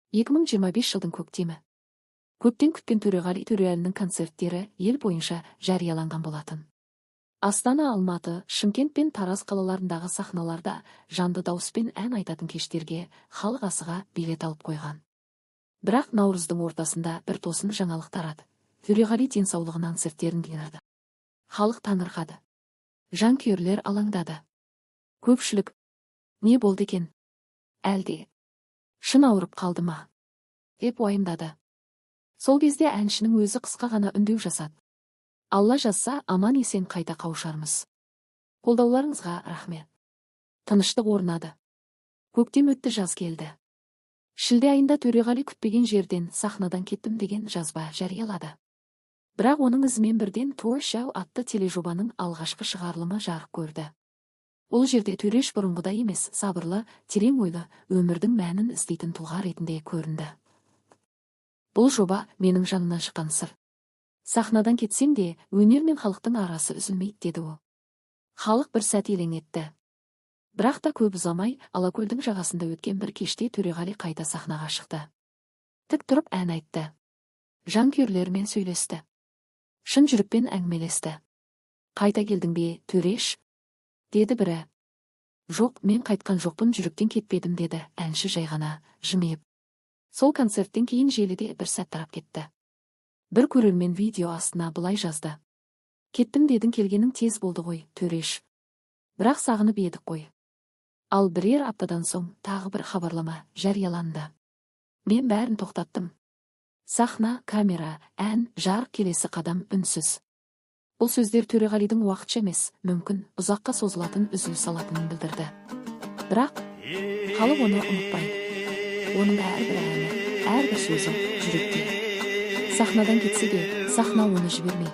2025 жылдың көктемі. Көптен күткен Төреғали Төреәлінің концерттері ел бойынша жарияланған болатын. Астана, Алматы, Шымкент пен Тараз қалаларындағы сахналарда жанды дауыспен ән айтатын кештерге халық асыға билет алып қойған. Бірақ наурыздың ортасында бір тосын жаңалық тарады. Төреғали денсаулығынан сырттерін кенады. Халық таңырқады. Жанкүйерлер алаңдады. Көпшілік не болды екен? Әлде шын ауырып қалды ма? Деп уайымдады. Сол кезде әншінің өзі қысқа ғана үндеу жасады. Алла жазса, аман есен қайта қауышармыз. Қолдауларыңызға рахмет. Тыныштық орнады. Көктем өтті, жаз келді. Шілде айында Төреғали күтпеген жерден сахнадан кеттім деген жазба жариялады. Бірақ оның ізімен бірден Той Шоу атты тележобаның алғашқы шығарылымы жарық көрді. Ол жерде Төреш бұрынғыдай емес, сабырлы, терең ойлы, өмірдің мәнін іздейтін тұлға ретінде көрінді. Бұл жоба менің жанымнан шыққан сыр. Сахнадан кетсем де, өнер мен халықтың арасы үзілмейді, деді ол. Халық бір сәт елең етті. Бірақ та көп ұзамай, Алакөлдің жағасында өткен бір кеште Төреғали қайта сахнаға шықты. Тік тұрып ән айтты. Жанкүйерлермен сөйлесті. Шын жүрекпен әңгімелесті. Қайта келдің бе, Төреш? Деді бірі. Жоқ, мен қайтқан жоқпын, жүректен кетпедім, деді әнші жай ғана жымиып. Сол концерттен кейін желіде бір сәт тарап кетті. Бір көрермен видео астына былай жазды. Кеттім дедің, келгенің тез болды ғой, Төреш. Бірақ сағынып едік қой. Ал бірер аптадан соң тағы бір хабарлама жарияланды. Мен бәрін тоқтаттым. Сахна, камера, ән, жарық, келесі қадам үнсіз. Бұл сөздер Төреғалидың уақытша емес, мүмкін ұзаққа созылатын үзіліс алатынын білдірді. Бірақ халық оны ұмытпайды. Оның әрбір әні, әрбір сөзі жүректе. Сахнадан кетсе де, сахна оны жібермей.